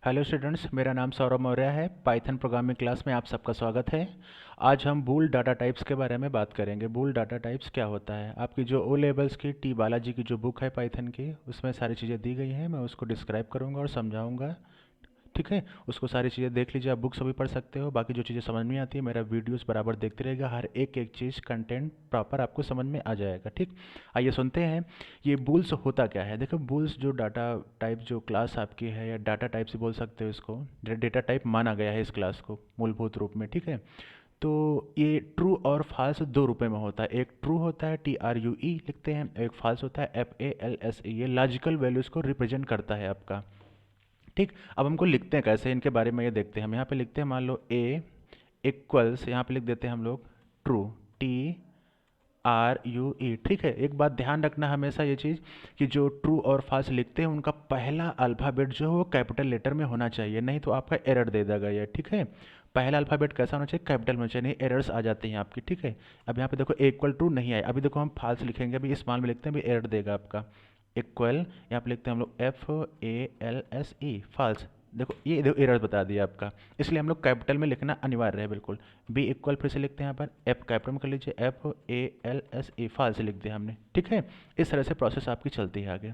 Hello students, मेरा नाम सौरभ मौर्य है। पाइथन प्रोग्रामिंग क्लास में आप सबका स्वागत है। आज हम बूल डाटा टाइप्स के बारे में बात करेंगे। बूल डाटा टाइप्स क्या होता है? आपकी जो ओ लेवल्स की टी बालाजी की जो बुक है पाइथन की, उसमें सारी चीज़ें दी गई हैं। मैं उसको डिस्क्राइब करूँगा और समझाऊँगा। ठीक है, उसको सारी चीज़ें देख लीजिए। आप बुक्स भी पढ़ सकते हो। बाकी जो चीज़ें समझ में आती है, मेरा वीडियोस बराबर देखते रहेगा। हर एक एक चीज़ कंटेंट प्रॉपर आपको समझ में आ जाएगा। ठीक, आइए सुनते हैं। ये बूल्स होता क्या है? देखो, बूल्स जो डाटा टाइप जो क्लास आपकी है, या डाटा टाइप से बोल सकते हो इसको, डेटा टाइप माना गया है इस क्लास को मूलभूत रूप में। ठीक है, तो ये ट्रू और फाल्स दो रूपए में होता है। एक ट्रू होता है TRUE लिखते हैं, एक फाल्स होता है FALSE। ये लॉजिकल वैल्यूज़ को रिप्रेजेंट करता है आपका। ठीक, अब हमको लिखते हैं कैसे, इनके बारे में ये देखते हैं। हम यहाँ पे लिखते हैं, मान लो A इक्वल्स, यहाँ पे लिख देते हैं हम लोग ट्रू, TRUE। ठीक है, एक बात ध्यान रखना हमेशा ये चीज़ कि जो ट्रू और फाल्स लिखते हैं उनका पहला अल्फ़ाबेट जो है वो कैपिटल लेटर में होना चाहिए, नहीं तो आपका एरर दे देगा ये। ठीक है, पहला अल्फ़ाबेट कैसा होना चाहिए? कैपिटल में होना चाहिए, नहीं एरर्स आ जाते हैं आपकी। ठीक है, अब यहाँ पे देखो A इक्वल ट्रू नहीं आया। अभी देखो हम फाल्स लिखेंगे, अभी स्मॉल में लिखते हैं, अभी एरर देगा आपका। इक्वल, यहाँ पे लिखते हैं हम लोग FALSE, फाल्स। देखो ये देखो एरर बता दिया आपका, इसलिए हम लोग कैपिटल में लिखना अनिवार्य है बिल्कुल। बी इक्वल फिर से लिखते हैं यहाँ पर, एफ कैपिटल में कर लीजिए, FALSE, फाल्स लिख दिया हमने। ठीक है, इस तरह से प्रोसेस आपकी चलती है आगे।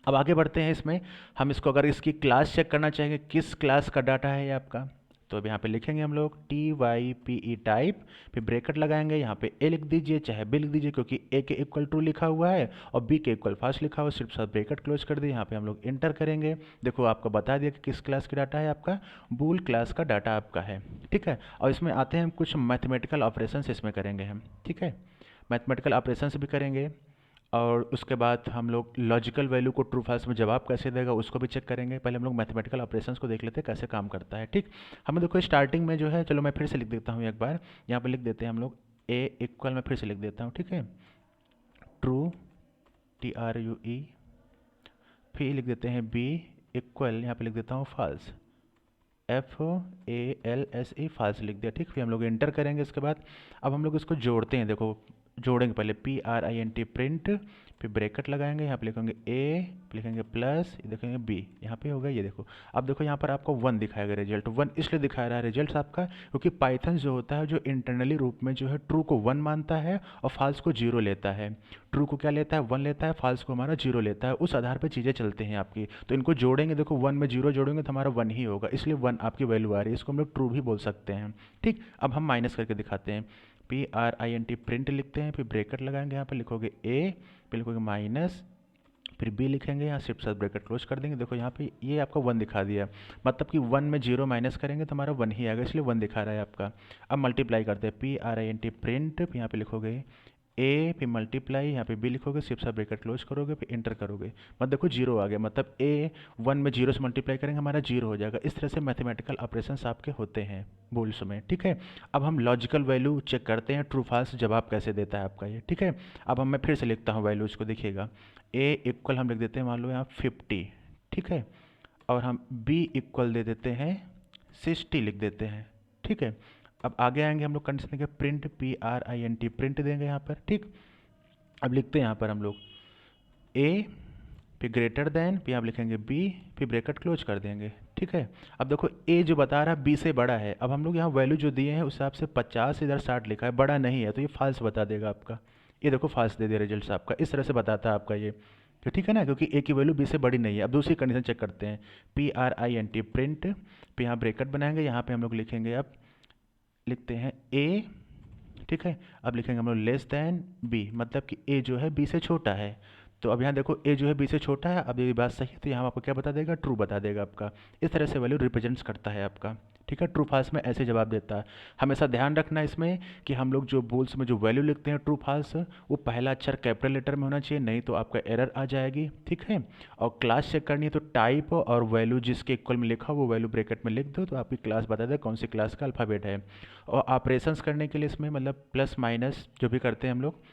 अब आगे बढ़ते हैं इसमें। हम इसको अगर इसकी क्लास चेक करना चाहेंगे, किस क्लास का डाटा है ये आपका, तो अब यहाँ पे लिखेंगे हम लोग TYPE टाइप, फिर ब्रैकेट लगाएंगे। यहाँ पे A लिख दीजिए चाहे B लिख दीजिए, क्योंकि A के इक्वल ट्रू लिखा हुआ है और B के इक्वल फाल्स लिखा हुआ है। सिर्फ साथ ब्रैकेट क्लोज कर दिए, यहाँ पे हम लोग इंटर करेंगे। देखो आपको बता दिया कि किस क्लास का डाटा है आपका, बूल क्लास का डाटा आपका है। ठीक है, और इसमें आते हैं हम कुछ मैथमेटिकल ऑपरेशंस इसमें करेंगे हम। ठीक है, मैथमेटिकल ऑपरेशंस भी करेंगे, और उसके बाद हम लोग लॉजिकल वैल्यू को ट्रू फाल्स में जवाब कैसे देगा उसको भी चेक करेंगे। पहले हम लोग मैथमेटिकल ऑपरेशंस को देख लेते हैं कैसे काम करता है। ठीक, हमें देखो स्टार्टिंग में जो है, चलो मैं फिर से लिख देता हूँ एक बार। यहाँ पे लिख देते हैं हम लोग A इक्वल, मैं फिर से लिख देता हूँ। ठीक है, ट्रू, TRUE, फिर लिख देते हैं B इक्वल, यहाँ पे लिख देता हूँ फाल्स, FALSE, फाल्स लिख दिया। ठीक, फिर हम लोग इंटर करेंगे। इसके बाद अब हम लोग इसको जोड़ते हैं। देखो जोड़ेंगे पहले PRINT प्रिंट, फिर ब्रैकेट लगाएंगे, यहाँ पे लिखेंगे A, लिखेंगे प्लस, ये देखेंगे B, यहाँ पे होगा ये देखो। अब देखो यहाँ पर आपको 1 दिखाएगा रिजल्ट। 1 इसलिए दिखा रहा है रिजल्ट आपका, क्योंकि पाइथन जो होता है, जो इंटरनली रूप में जो है ट्रू को 1 मानता है और फाल्स को 0 लेता है। ट्रू को क्या लेता है? 1 लेता है, फाल्स को हमारा 0 लेता है। उस आधार पर चीज़ें चलती हैं आपकी। तो इनको जोड़ेंगे, देखो 1 में 0 जोड़ेंगे तो हमारा 1 ही होगा, इसलिए 1 आपकी वैल्यू आ रही है। इसको हम लोग ट्रू भी बोल सकते हैं। ठीक, अब हम माइनस करके दिखाते हैं। PRINT प्रिंट लिखते हैं, फिर ब्रैकेट लगाएंगे, यहाँ पर लिखोगे A, फिर लिखोगे माइनस, फिर B लिखेंगे, यहाँ सिर्फ साथ ब्रैकेट क्लोज कर देंगे। देखो यहाँ पे ये आपका 1 दिखा दिया, मतलब कि 1 में 0 माइनस करेंगे तो हमारा 1 ही आएगा, इसलिए 1 दिखा रहा है आपका। अब मल्टीप्लाई करते हैं, PRINT प्रिंट, यहाँ पे लिखोगे A, फिर मल्टीप्लाई, यहाँ पे B लिखोगे, सिर्फ सा ब्रैकेट क्लोज करोगे, फिर इंटर करोगे, मतलब देखो 0 आ गया, मतलब A 1 में 0 से मल्टीप्लाई करेंगे हमारा 0 हो जाएगा। इस तरह से मैथमेटिकल ऑपरेशंस आपके होते हैं बूल्स में। ठीक है, अब हम लॉजिकल वैल्यू चेक करते हैं, ट्रू फाल्स जवाब कैसे देता है आपका ये। ठीक है, अब मैं फिर से लिखता हूँ वैल्यूज को, देखिएगा A इक्वल हम लिख देते हैं, मान लो यहाँ 50। ठीक है, और हम B इक्वल दे देते हैं 60 लिख देते हैं। ठीक है, अब आगे आएंगे हम लोग कंडीशन देंगे, प्रिंट PRINT प्रिंट देंगे यहाँ पर। ठीक, अब लिखते हैं यहाँ पर हम लोग A, फिर ग्रेटर देन, फिर आप लिखेंगे B, फिर ब्रैकेट क्लोज कर देंगे। ठीक है, अब देखो A जो बता रहा है B से बड़ा है। अब हम लोग यहाँ वैल्यू जो दिए हैं उस हिसाब से 50, इधर 60 लिखा है, बड़ा नहीं है, तो ये फाल्स बता देगा आपका। ये देखो फाल्स दे दिया रिजल्ट आपका, इस तरह से बताता है आपका ये। तो ठीक है ना, क्योंकि A की वैल्यू B से बड़ी नहीं है। अब दूसरी कंडीशन चेक करते हैं, PRINT प्रिंट, फिर यहाँ ब्रैकेट बनाएंगे, यहाँ पे हम लोग लिखेंगे, अब लिखते हैं A। ठीक है, अब लिखेंगे हम लोग लेस दैन B, मतलब कि A जो है B से छोटा है। तो अब यहाँ देखो A जो है B से छोटा है, अब ये बात सही है, तो यहाँ आपको क्या बता देगा? ट्रू बता देगा आपका। इस तरह से वैल्यू रिप्रेजेंट्स करता है आपका। ठीक है, ट्रू फाल्स में ऐसे जवाब देता है। हमेशा ध्यान रखना इसमें कि हम लोग जो बूल्स में जो वैल्यू लिखते हैं ट्रू फाल्स, वो पहला अक्षर कैपिटल लेटर में होना चाहिए, नहीं तो आपका एरर आ जाएगी। ठीक है, और क्लास चेक करनी है तो टाइप और वैल्यू जिसके इक्वल में लिखा हो वो वैल्यू ब्रैकेट में लिख दो, तो आपकी क्लास बता दे कौन सी क्लास का अल्फ़ाबेट है। और ऑपरेशंस करने के लिए इसमें मतलब प्लस माइनस जो भी करते हैं हम लोग,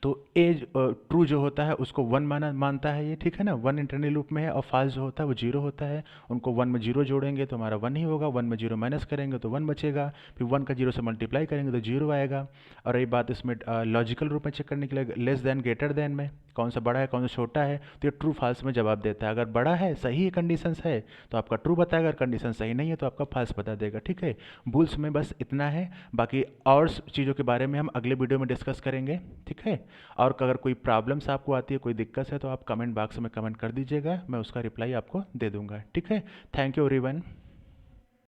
तो ए ट्रू जो होता है उसको 1 मानता है ये। ठीक है ना, 1 इंटरनल लूप में है, और फाल्स जो होता है वो 0 होता है। उनको 1 में 0 जोड़ेंगे तो हमारा 1 ही होगा, 1 में 0 माइनस करेंगे तो 1 बचेगा, फिर 1 का 0 से मल्टीप्लाई करेंगे तो 0 आएगा। और रही बात इसमें लॉजिकल रूप में चेक करने के लिए, लेस दैन ग्रेटर दैन में, कौन सा बड़ा है कौन सा छोटा है, तो ये ट्रू फाल्स में जवाब देता है। अगर बड़ा है सही कंडीशंस है तो आपका ट्रू बताएगा, अगर कंडीशन सही नहीं है तो आपका फाल्स बता देगा। ठीक है, बुल्स में बस इतना है, बाकी और चीज़ों के बारे में हम अगले वीडियो में डिस्कस करेंगे। ठीक है, और अगर कोई प्रॉब्लम्स आपको आती है, कोई दिक्कत है, तो आप कमेंट बॉक्स में कमेंट कर दीजिएगा, मैं उसका रिप्लाई आपको दे दूंगा। ठीक है, थैंक यू एवरीवन।